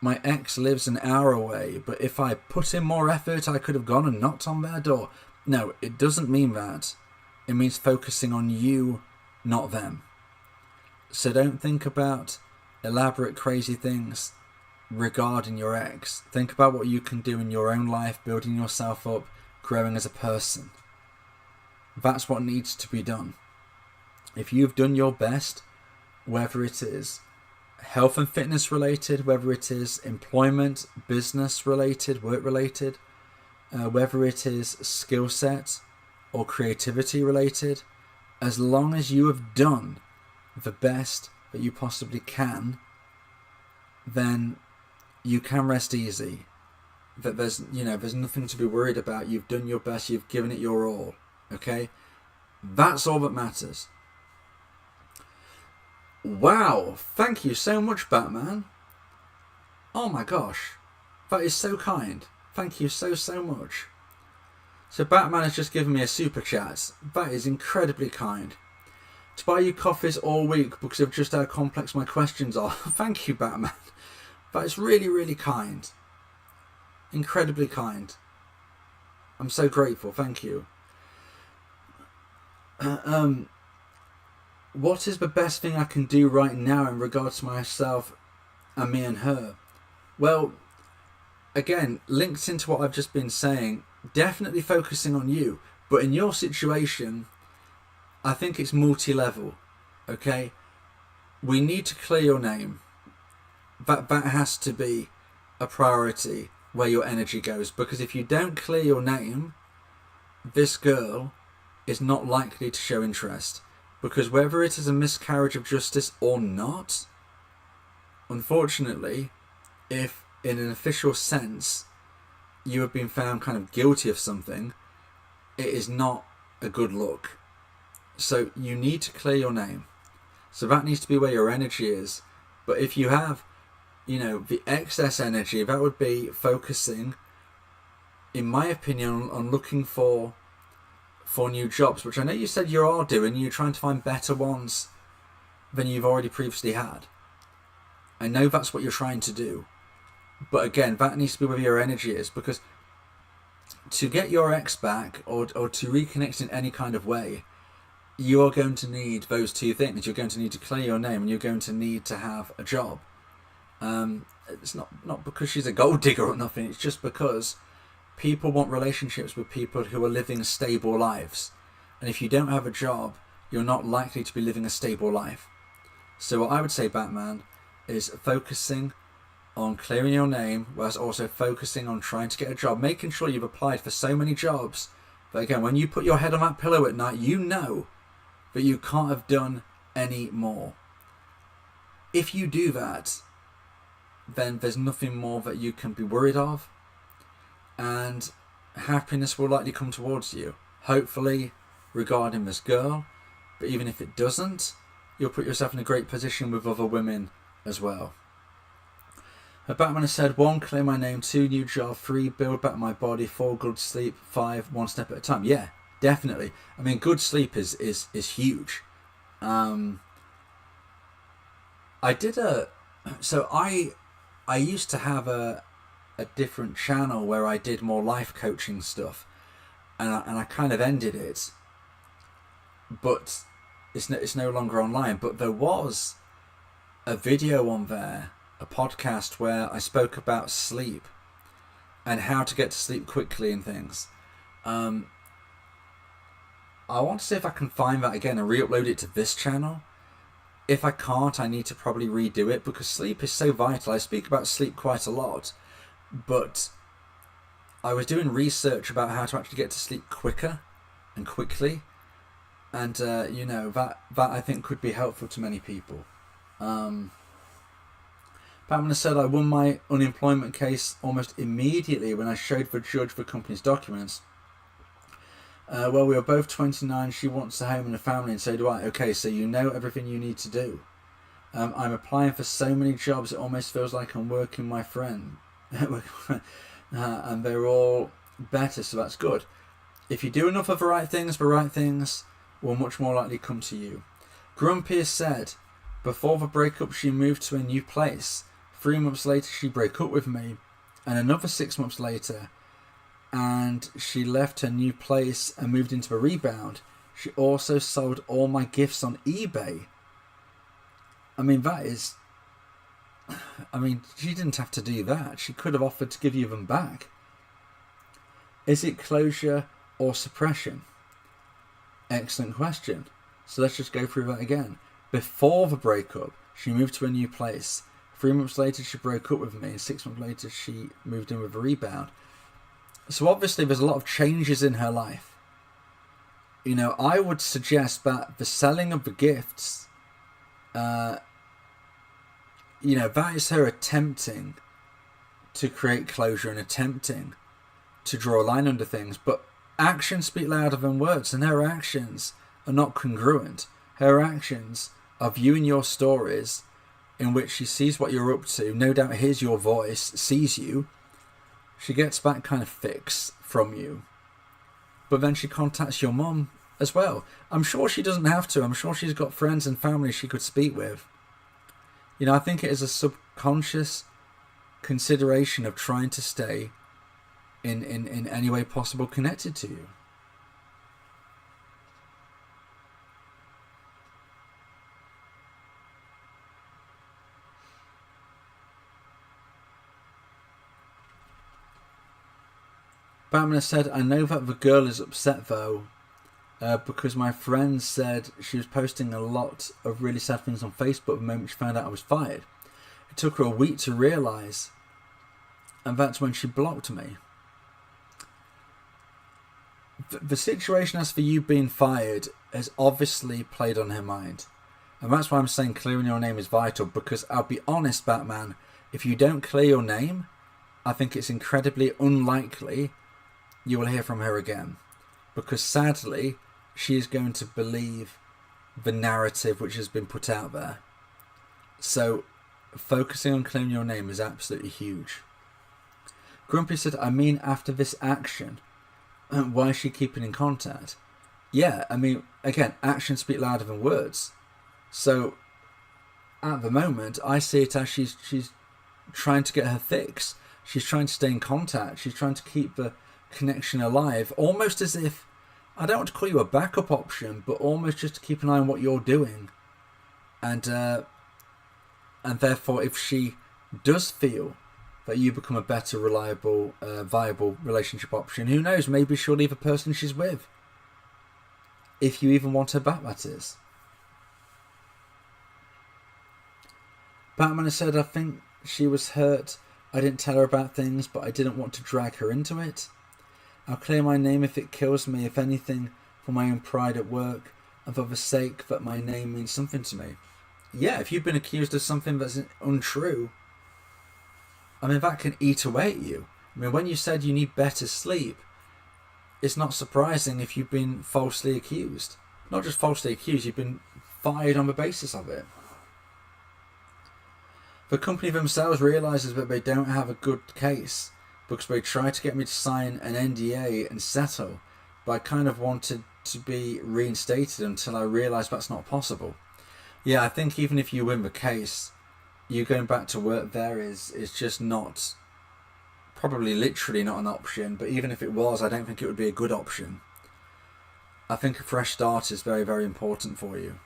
[SPEAKER 1] my ex lives an hour away, but if I put in more effort, I could have gone and knocked on their door. No, it doesn't mean that. It means focusing on you, not them. So don't think about elaborate, crazy things regarding your ex. Think about what you can do in your own life, building yourself up, growing as a person. That's what needs to be done. if you've done your best, whether it is health and fitness related, whether it is employment, business related, work related, whether it is skill set or creativity related, as long as you have done the best that you possibly can, then you can rest easy. That there's nothing to be worried about. You've done your best, you've given it your all. Okay? That's all that matters. Wow, thank you so much, Batman. Oh my gosh, that is so kind. Thank you so much. So Batman has just given me a super chat. That is incredibly kind. To buy you coffees all week because of just how complex my questions are. Thank you, Batman. That is really, really kind. Incredibly kind. I'm so grateful. Thank you. What is the best thing I can do right now in regards to myself and me and her? Well, again, linked into what I've just been saying, definitely focusing on you. But in your situation, I think it's multi-level. Okay? We need to clear your name. That has to be a priority where your energy goes. Because if you don't clear your name, this girl is not likely to show interest. Because whether it is a miscarriage of justice or not, unfortunately, if in an official sense you have been found kind of guilty of something, it is not a good look. So you need to clear your name. So that needs to be where your energy is. But if you have, the excess energy, that would be focusing, in my opinion, on looking for new jobs, which I know you said you are doing. You're trying to find better ones than you've already previously had. I know that's what you're trying to do. But again, that needs to be where your energy is, because to get your ex back or to reconnect in any kind of way, you are going to need those two things. You're going to need to clear your name and you're going to need to have a job. It's not because she's a gold digger or nothing. It's just because people want relationships with people who are living stable lives. And if you don't have a job, you're not likely to be living a stable life. So what I would say, Batman, is focusing on clearing your name, whilst also focusing on trying to get a job, making sure you've applied for so many jobs that, again, when you put your head on that pillow at night, you know that you can't have done any more. If you do that, then there's nothing more that you can be worried of, and happiness will likely come towards you, hopefully regarding this girl. But even if it doesn't, you'll put yourself in a great position with other women as well. Batman has said, 1, clear my name, 2, new job, 3, build back my body, 4, good sleep, 5, one step at a time. Yeah, definitely. I mean, good sleep is huge. I used to have a different channel where I did more life coaching stuff, and I kind of ended it, but it's no longer online. But there was a video on there, a podcast, where I spoke about sleep and how to get to sleep quickly and things. I want to see if I can find that again and re-upload it to this channel. If I can't, I need to probably redo it, because sleep is so vital. I speak about sleep quite a lot, but I was doing research about how to actually get to sleep quicker and quickly, and that I think could be helpful to many people. Pamela said, I won my unemployment case almost immediately when I showed the judge the company's documents. Well, we were both 29. She wants a home and a family, and so do I. Okay, so you know everything you need to do. I'm applying for so many jobs, it almost feels like I'm working my friend. And they're all better, so that's good. If you do enough of the right things will much more likely come to you. Grumpy has said, before the breakup, she moved to a new place. 3 months later, she broke up with me, and another 6 months later, and she left her new place and moved into a rebound. She also sold all my gifts on eBay. I mean, she didn't have to do that. She could have offered to give you them back. Is it closure or suppression? Excellent question. So let's just go through that again. Before the breakup, she moved to a new place. 3 months later, she broke up with me. And 6 months later, she moved in with a rebound. So obviously, there's a lot of changes in her life. You know, I would suggest that the selling of the gifts, that is her attempting to create closure and attempting to draw a line under things. But actions speak louder than words, and her actions are not congruent. Her actions are viewing your stories in which she sees what you're up to, no doubt hears your voice, sees you. She gets that kind of fix from you. But then she contacts your mum as well. I'm sure she doesn't have to. I'm sure she's got friends and family she could speak with. You know, I think it is a subconscious consideration of trying to stay in any way possible connected to you. Batman said, I know that the girl is upset though, because my friend said she was posting a lot of really sad things on Facebook the moment she found out I was fired. It took her a week to realise, and that's when she blocked me. The situation as for you being fired has obviously played on her mind. And that's why I'm saying clearing your name is vital, because I'll be honest, Batman, if you don't clear your name, I think it's incredibly unlikely you will hear from her again. Because sadly, she is going to believe the narrative which has been put out there. So, focusing on clearing your name is absolutely huge. Grumpy said, I mean, after this action, why is she keeping in contact? Yeah, I mean, again, actions speak louder than words. So, at the moment, I see it as she's trying to get her fix. She's trying to stay in contact. She's trying to keep the connection alive, almost as if, I don't want to call you a backup option, but almost just to keep an eye on what you're doing. And therefore, if she does feel that you become a better, reliable, viable relationship option, who knows, maybe she'll leave the person she's with. If you even want her back, that is. Batman has said, I think she was hurt. I didn't tell her about things, but I didn't want to drag her into it. I'll clear my name if it kills me, if anything, for my own pride at work, and for the sake that my name means something to me. Yeah, if you've been accused of something that's untrue, I mean, that can eat away at you. I mean, when you said you need better sleep, it's not surprising if you've been falsely accused. Not just falsely accused, you've been fired on the basis of it. The company themselves realises that they don't have a good case because they tried to get me to sign an NDA and settle, but I kind of wanted to be reinstated until I realised that's not possible. Yeah, I think even if you win the case, you going back to work there is just not, probably literally not an option, but even if it was, I don't think it would be a good option. I think a fresh start is very, very important for you.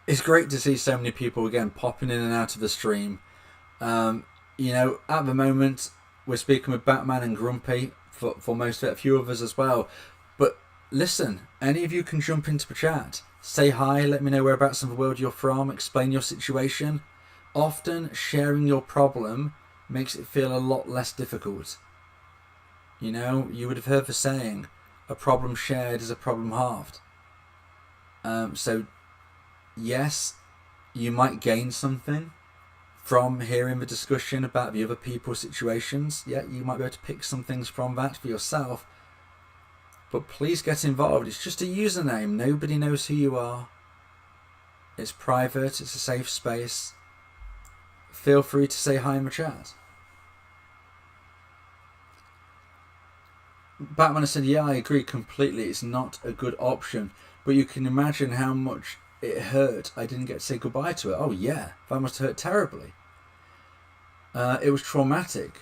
[SPEAKER 1] It's great to see so many people again popping in and out of the stream. You know, at the moment, we're speaking with Batman and Grumpy for most of it, a few others as well. But listen, any of you can jump into the chat. Say hi, let me know whereabouts in the world you're from, explain your situation. Often sharing your problem makes it feel a lot less difficult. You know, you would have heard the saying, a problem shared is a problem halved. So, yes, you might gain something from hearing the discussion about the other people's situations. Yeah, you might be able to pick some things from that for yourself. But please get involved. It's just a username. Nobody knows who you are. It's private. It's a safe space. Feel free to say hi in the chat. Batman said, yeah, I agree completely. It's not a good option. But you can imagine how much it hurt. I didn't get to say goodbye to her. Oh, yeah. That must have hurt terribly. It was traumatic.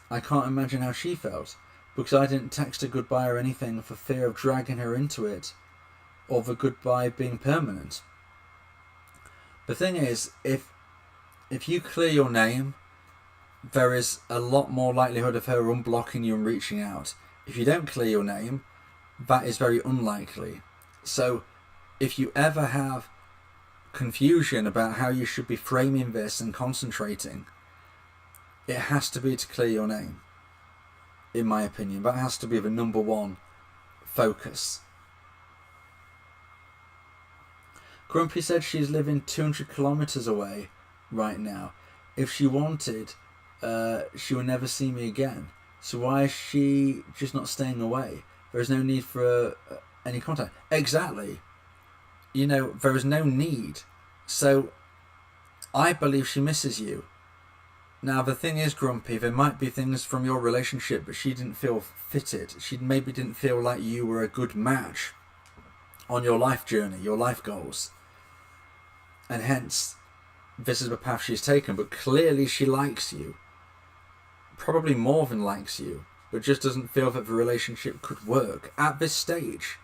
[SPEAKER 1] I can't imagine how she felt. Because I didn't text her goodbye or anything for fear of dragging her into it. Or the goodbye being permanent. The thing is, if you clear your name, there is a lot more likelihood of her unblocking you and reaching out. If you don't clear your name, that is very unlikely. So if you ever have confusion about how you should be framing this and concentrating, it has to be to clear your name, in my opinion. That has to be the number one focus. Grumpy said she's living 200 kilometers away right now. If she wanted, she would never see me again. So why is she just not staying away? There is no need for any contact. Exactly. You know, there is no need. So I believe she misses you. Now, the thing is, Grumpy, there might be things from your relationship, but she didn't feel fitted. She maybe didn't feel like you were a good match on your life journey, your life goals. And hence, this is the path she's taken. But clearly she likes you. Probably more than likes you. But just doesn't feel that the relationship could work at this stage.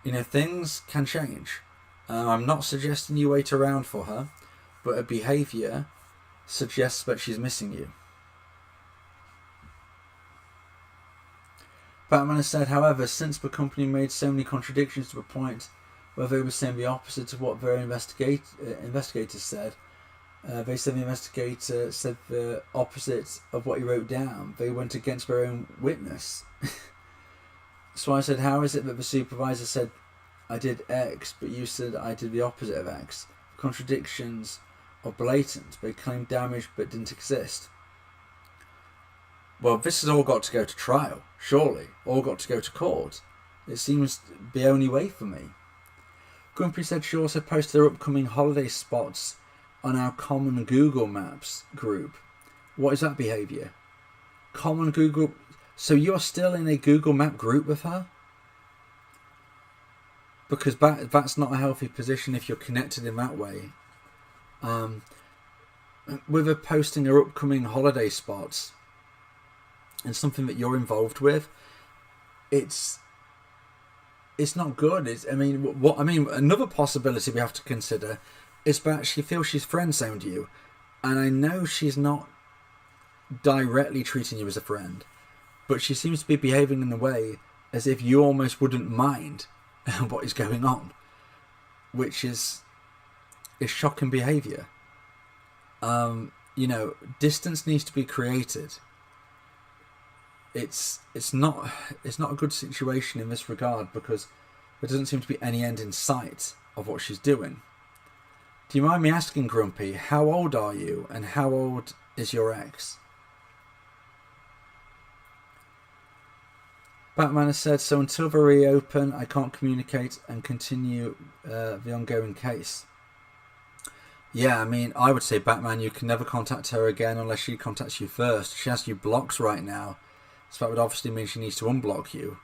[SPEAKER 1] You know, things can change. I'm not suggesting you wait around for her, but her behaviour suggests that she's missing you. Batman has said, however, since the company made so many contradictions to the point where they were saying the opposite of what their investigators said, they said the investigator said the opposite of what he wrote down. They went against their own witness. So I said, how is it that the supervisor said I did X, but you said I did the opposite of X? Contradictions are blatant. They claimed damage but didn't exist. Well, this has all got to go to trial, surely. All got to go to court. It seems the only way for me. Grumpy said she also posted her upcoming holiday spots on our common Google Maps group. What is that behaviour? Common Google... So you're still in a Google Map group with her? Because that's not a healthy position if you're connected in that way. With her posting her upcoming holiday spots and something that you're involved with, it's not good. Another possibility we have to consider is that she feels she's friend-zoned you, and I know she's not directly treating you as a friend, but she seems to be behaving in a way as if you almost wouldn't mind what is going on, which is shocking behaviour. Distance needs to be created. It's not a good situation in this regard, because there doesn't seem to be any end in sight of what she's doing. Do you mind me asking, Grumpy, how old are you and how old is your ex? Batman has said, so until they reopen, I can't communicate and continue the ongoing case. Yeah, I would say, Batman, you can never contact her again unless she contacts you first. She has you blocked right now, so that would obviously mean she needs to unblock you.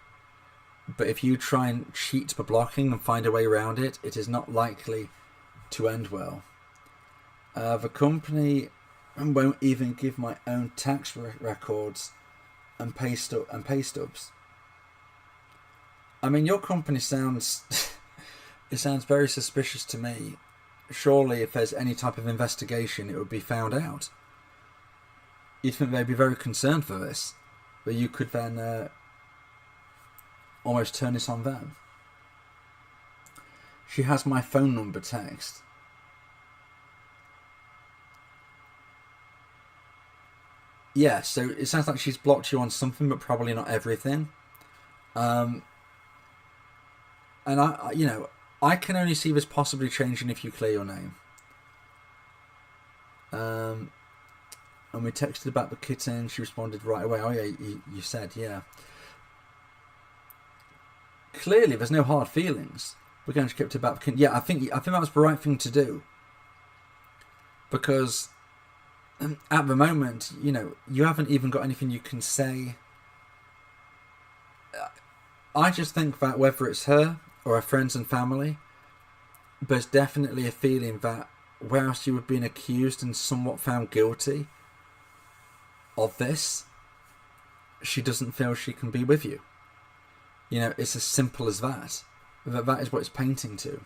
[SPEAKER 1] But if you try and cheat the blocking and find a way around it, it is not likely to end well. The company won't even give my own tax records and pay stubs. Your company sounds... it sounds very suspicious to me. Surely if there's any type of investigation, it would be found out. You'd think they'd be very concerned for this, but you could then almost turn this on them. She has my phone number text. Yeah, so it sounds like she's blocked you on something, but probably not everything. And I can only see this possibly changing if you clear your name. And we texted about the kitten. She responded right away. Oh yeah, you said, yeah. Clearly, there's no hard feelings. We're going to keep it about the kitten. Yeah, I think that was the right thing to do. Because at the moment, you haven't even got anything you can say. I just think that whether it's her or her friends and family, there's definitely a feeling that whilst you were being accused and somewhat found guilty of this, she doesn't feel she can be with you. It's as simple as that. That is what it's painting to.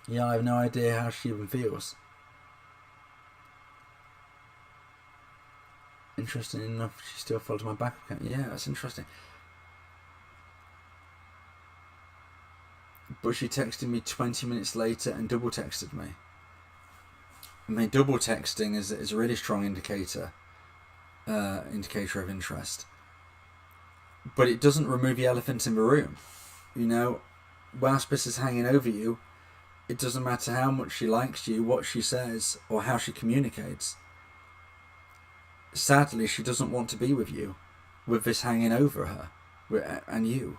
[SPEAKER 1] Yeah, I have no idea how she even feels. Interesting enough, she still followed my back account. Yeah, that's interesting. But she texted me 20 minutes later and double texted me. I mean, double texting is a really strong indicator of interest. But it doesn't remove the elephant in the room. You know, whilst this is hanging over you, it doesn't matter how much she likes you, what she says, or how she communicates. Sadly, she doesn't want to be with you, with this hanging over her and you.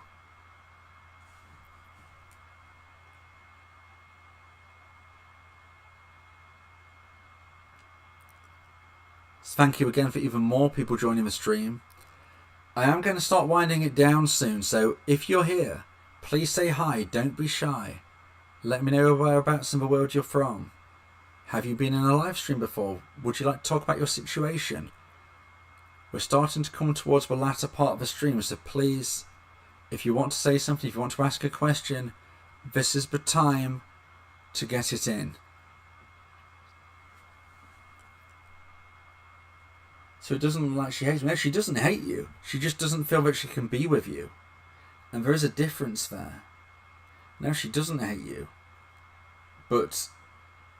[SPEAKER 1] So thank you again for even more people joining the stream. I am going to start winding it down soon, so if you're here, please say hi, don't be shy. Let me know whereabouts in the world you're from. Have you been in a live stream before? Would you like to talk about your situation? We're starting to come towards the latter part of the stream, so please, if you want to say something, if you want to ask a question, this is the time to get it in. So it doesn't look like she hates me. No, she doesn't hate you. She just doesn't feel that she can be with you. And there is a difference there. No, she doesn't hate you. But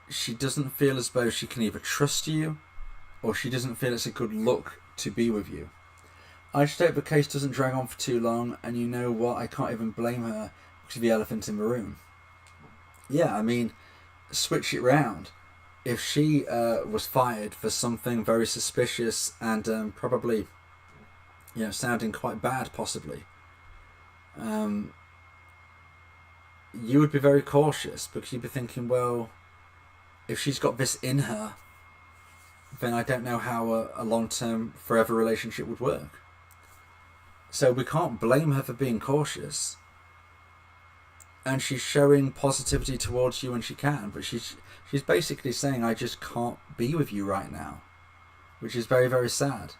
[SPEAKER 1] she doesn't feel as though she can either trust you or she doesn't feel it's a good look to be with you. I just hope the case doesn't drag on for too long, and you know what? I can't even blame her because of the elephant in the room. Yeah, I mean, switch it round. If she was fired for something very suspicious and probably, sounding quite bad, possibly, you would be very cautious because you'd be thinking, well, if she's got this in her, then I don't know how a long-term, forever relationship would work. So we can't blame her for being cautious. And she's showing positivity towards you when she can, but she's basically saying, I just can't be with you right now, which is very, very sad.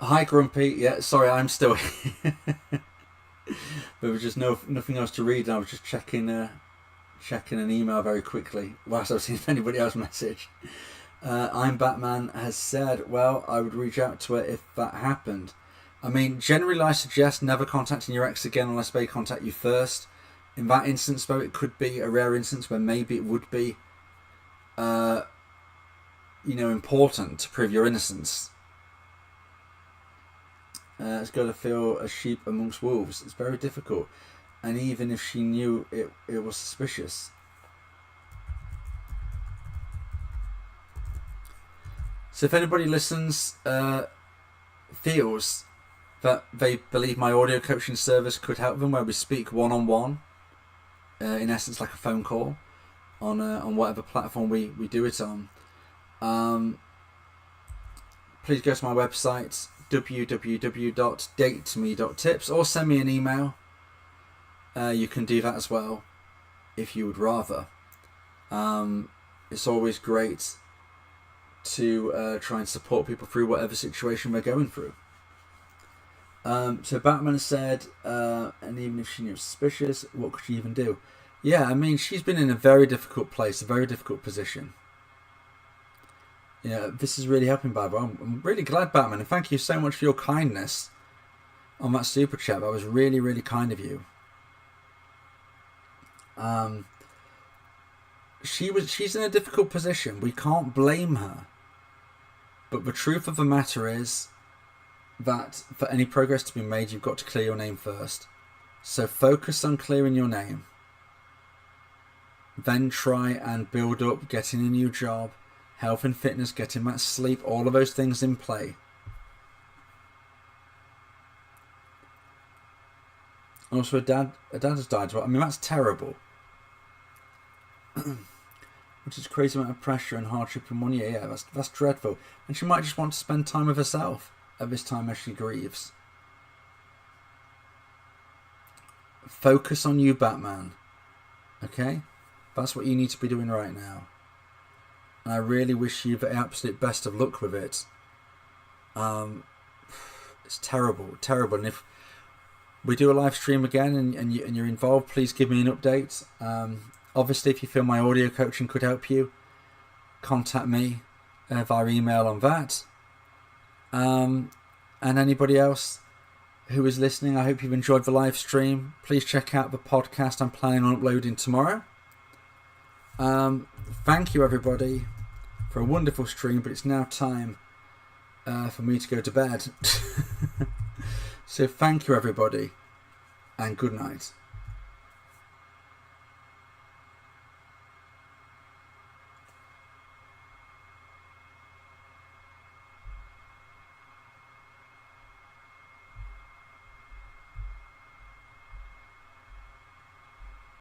[SPEAKER 1] Hi, Grumpy. Yeah, sorry, I'm still here. There was just nothing else to read, and I was just checking an email very quickly whilst I was seeing if anybody else messaged. I'm Batman has said, well, I would reach out to her if that happened. I mean, generally I suggest never contacting your ex again unless they contact you first. In that instance, though, it could be a rare instance where maybe it would be important to prove your innocence. It's got to feel a sheep amongst wolves. It's very difficult. And even if she knew it was suspicious. So if anybody listens, feels that they believe my audio coaching service could help them, where we speak one-on-one, in essence like a phone call, on whatever platform we do it on, please go to my website, www.dateme.tips, or send me an email. You can do that as well if you would rather. It's always great to try and support people through whatever situation they're going through. So Batman said, and even if she knew it was suspicious, what could she even do? Yeah, I mean, she's been in a very difficult place, a very difficult position. Yeah, this is really helping, Barbara. I'm really glad, Batman, and thank you so much for your kindness on that super chat. That was really, really kind of you. She's in a difficult position. We can't blame her. But the truth of the matter is that for any progress to be made, you've got to clear your name first. So focus on clearing your name. Then try and build up getting a new job, health and fitness, getting that sleep, all of those things in play. Also, a dad has died as well. I mean, that's terrible. Which is a crazy amount of pressure and hardship in 1 year. Yeah, that's dreadful. And she might just want to spend time with herself at this time as she grieves. Focus on you, Batman. Okay? That's what you need to be doing right now. And I really wish you the absolute best of luck with it. It's terrible. And if we do a live stream again and you're involved, please give me an update. Obviously, if you feel my audio coaching could help you, contact me via email on that. And anybody else who is listening, I hope you've enjoyed the live stream. Please check out the podcast I'm planning on uploading tomorrow. Thank you, everybody, for a wonderful stream, but it's now time for me to go to bed. So thank you, everybody, and good night.